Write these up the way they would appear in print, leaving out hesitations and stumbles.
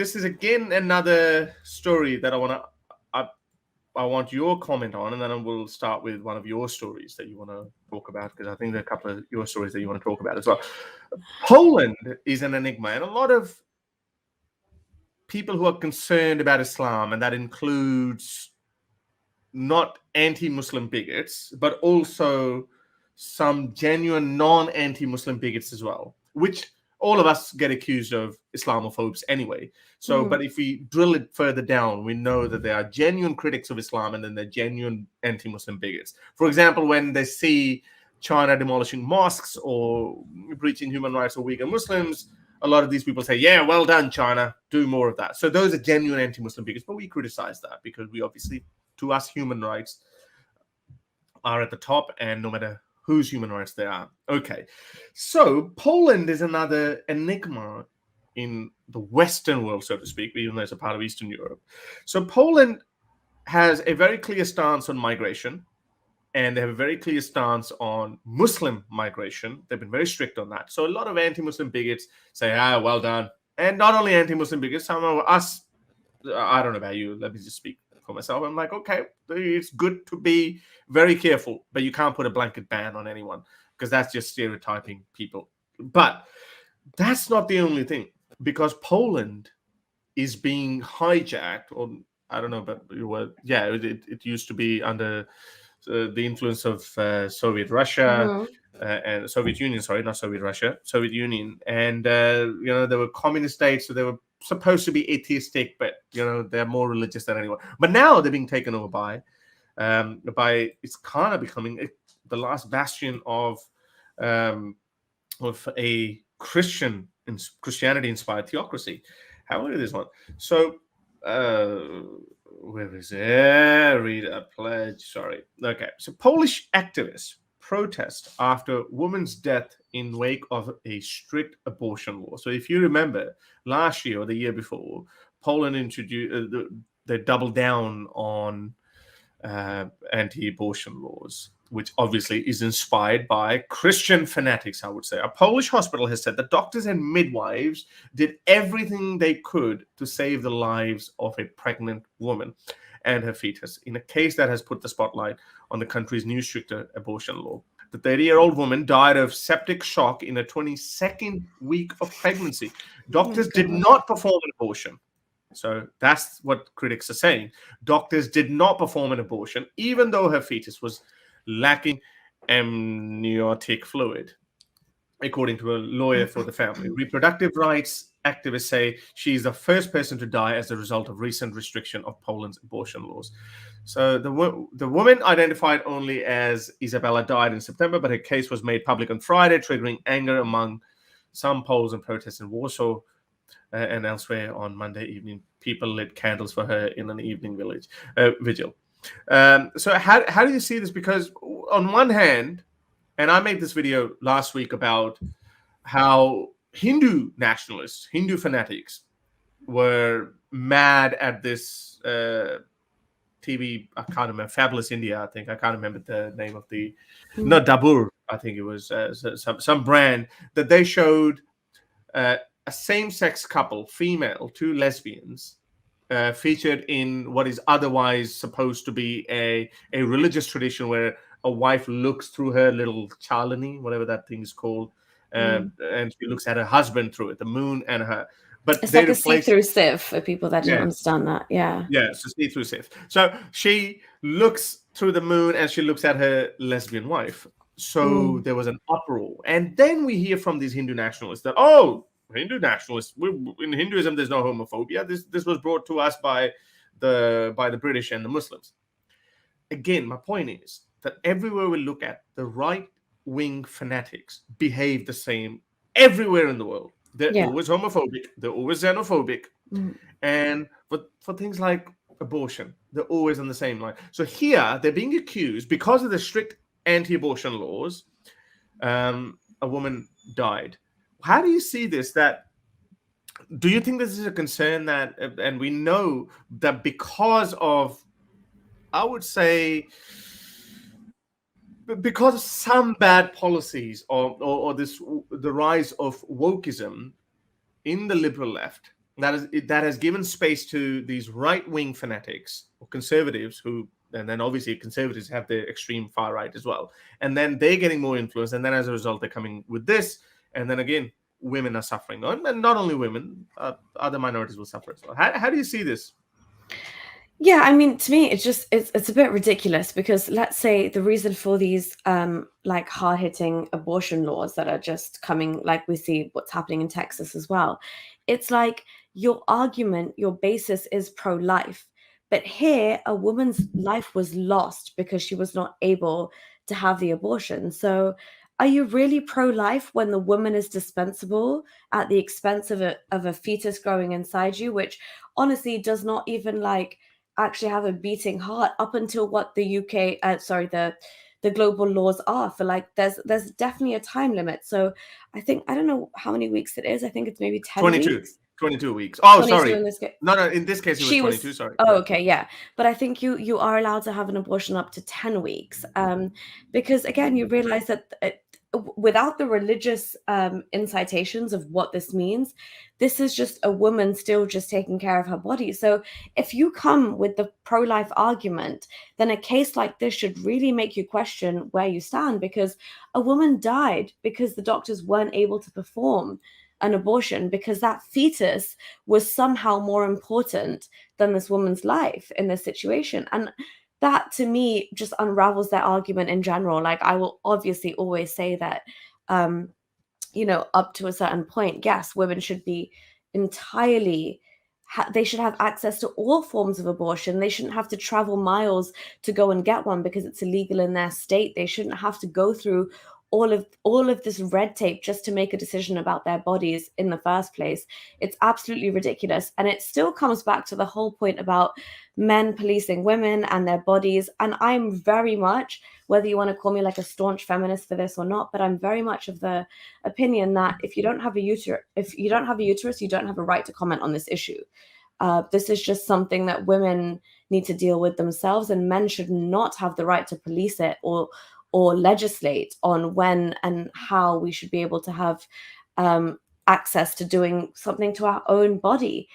this is again another story that I want your comment on, and then we'll start with one of your stories that you want to talk about, because I think there are a couple of your stories that you want to talk about as well. Poland is an enigma, and a lot of people who are concerned about Islam, and that includes not anti-Muslim bigots, but also some genuine non-anti-Muslim bigots as well, which all of us get accused of Islamophobes anyway. So, but if we drill it further down, we know that there are genuine critics of Islam and then there are genuine anti-Muslim bigots. For example, when they see China demolishing mosques or breaching human rights of Uyghur Muslims, a lot of these people say, yeah, well done, China, do more of that. So those are genuine anti-Muslim bigots, but we criticize that because we obviously, to us, human rights are at the top, and no matter whose human rights they are. Okay, so Poland is another enigma in the Western world, so to speak, even though it's a part of Eastern Europe. So Poland has a very clear stance on migration, and they have a very clear stance on Muslim migration. They've been very strict on that. So a lot of anti-Muslim bigots say, well done. And not only anti-Muslim bigots, some of us, I don't know about you, let me just speak for myself. I'm like, okay, it's good to be very careful, but you can't put a blanket ban on anyone because that's just stereotyping people. But that's not the only thing, because Poland is being hijacked, or I don't know, but it used to be under the influence of Soviet Russia and Soviet Union, sorry, not Soviet Russia, Soviet Union. And, there were communist states, so they were supposed to be atheistic, but, they're more religious than anyone. But now they're being taken over by it's kind of becoming the last bastion of a Christianity-inspired theocracy. Have a look at this one. So, where is it? Read a pledge. Sorry. Okay. So Polish activists protest after woman's death in wake of a strict abortion law. So if you remember, last year or the year before, Poland introduced, they doubled down on anti-abortion laws, which obviously is inspired by Christian fanatics, I would say. A Polish hospital has said that doctors and midwives did everything they could to save the lives of a pregnant woman and her fetus, in a case that has put the spotlight on the country's new stricter abortion law. The 30-year-old woman died of septic shock in her 22nd week of pregnancy. Doctors did not perform an abortion. So that's what critics are saying. Doctors did not perform an abortion, even though her fetus was lacking amniotic fluid, according to a lawyer for the family. Reproductive rights activists say she's the first person to die as a result of recent restriction of Poland's abortion laws. So the woman, identified only as Isabella, died in September, but her case was made public on Friday, triggering anger among some Poles and protests in Warsaw. And elsewhere on Monday evening, people lit candles for her in an evening vigil. So how do you see this? Because on one hand, and I made this video last week about how Hindu nationalists, Hindu fanatics, were mad at this TV, I can't remember, Fabulous India, I think. I can't remember the name of the, not Dabur, I think it was some brand, that they showed a same-sex couple, female, two lesbians, featured in what is otherwise supposed to be a religious tradition where a wife looks through her little chalani, whatever that thing is called, and she looks at her husband through it, the moon and her. But it's like a see-through sieve for people that don't understand that. Yeah, it's a see-through sieve. So she looks through the moon and she looks at her lesbian wife. So there was an uproar, and then we hear from these Hindu nationalists that Hindu nationalists, in Hinduism, there's no homophobia. This was brought to us by the British and the Muslims. Again, my point is that everywhere we look at, the right-wing fanatics behave the same everywhere in the world. They're always homophobic. They're always xenophobic. And for things like abortion, they're always on the same line. So here, they're being accused, because of the strict anti-abortion laws, a woman died. How do you see this? Do you think this is a concern that, and we know that because of, I would say, because of some bad policies or the rise of wokeism in the liberal left, that has given space to these right-wing fanatics or conservatives who, and then obviously conservatives have the extreme far right as well, and then they're getting more influence, and then as a result they're coming with this, and then again women are suffering, and not only women, other minorities will suffer as well. How do you see this? Yeah, I mean, to me, it's a bit ridiculous because let's say the reason for these like hard-hitting abortion laws that are just coming, like we see what's happening in Texas as well. It's like your argument, your basis is pro-life, but here a woman's life was lost because she was not able to have the abortion. So are you really pro-life when the woman is dispensable at the expense of a fetus growing inside you, which honestly does not even like actually have a beating heart up until what the UK, the global laws are for, like there's definitely a time limit. So I think I don't know how many weeks it is. I think it's maybe 10 22 weeks. 22 weeks. Oh, 22 sorry. in this case. No, in this case it was She 22. was, Sorry. oh, Yeah. okay, yeah. But I think you are allowed to have an abortion up to 10 weeks. Because again, you realize that without the religious incitations of what this means, this is just a woman still just taking care of her body. So if you come with the pro-life argument, then a case like this should really make you question where you stand, because a woman died because the doctors weren't able to perform an abortion because that fetus was somehow more important than this woman's life in this situation. And that to me just unravels their argument in general. Like, I will obviously always say that up to a certain point, yes, women should be entirely they should have access to all forms of abortion. They shouldn't have to travel miles to go and get one because it's illegal in their state. They shouldn't have to go through all of this red tape just to make a decision about their bodies in the first place. It's absolutely ridiculous. And it still comes back to the whole point about men policing women and their bodies. And I'm very much, whether you want to call me like a staunch feminist for this or not, but I'm very much of the opinion that if you don't have a uterus, you don't have a right to comment on this issue. This is just something that women need to deal with themselves, and men should not have the right to police it or legislate on when and how we should be able to have access to doing something to our own body.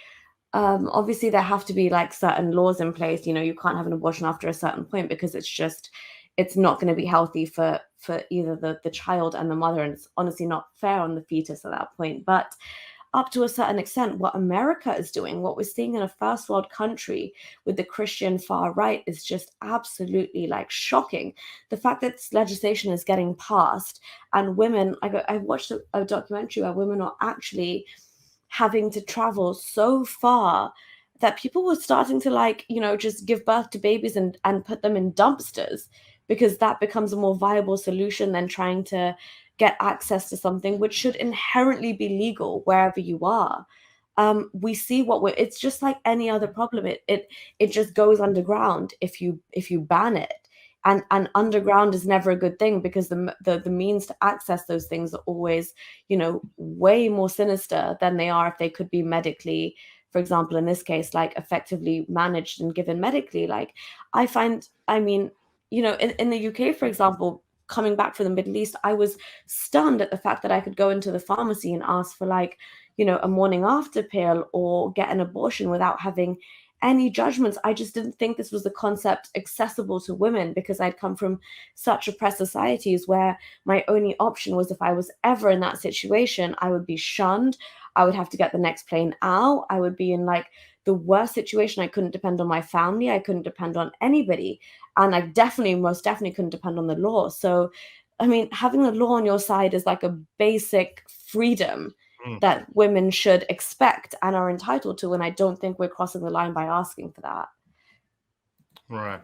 Obviously, there have to be like certain laws in place. You can't have an abortion after a certain point because it's not going to be healthy for either the child and the mother, and it's honestly not fair on the fetus at that point. But up to a certain extent, what America is doing, what we're seeing in a first world country with the Christian far right, is just absolutely like shocking. The fact that this legislation is getting passed, and women, I watched a documentary where women are actually having to travel so far that people were starting to just give birth to babies and put them in dumpsters, because that becomes a more viable solution than trying to get access to something which should inherently be legal wherever you are. We see it's just like any other problem. It just goes underground if you ban it. And underground is never a good thing, because the means to access those things are always, way more sinister than they are if they could be medically, for example, in this case, like effectively managed and given medically. Like, I mean, in the UK, for example, coming back from the Middle East, I was stunned at the fact that I could go into the pharmacy and ask for a morning after pill or get an abortion without having any judgments. I just didn't think this was a concept accessible to women, because I'd come from such oppressed societies where my only option was, if I was ever in that situation, I would be shunned. I would have to get the next plane out. I would be in the worst situation. I couldn't depend on my family. I couldn't depend on anybody. And I most definitely couldn't depend on the law. So, I mean, having the law on your side is like a basic freedom that women should expect and are entitled to. And I don't think we're crossing the line by asking for that. Right.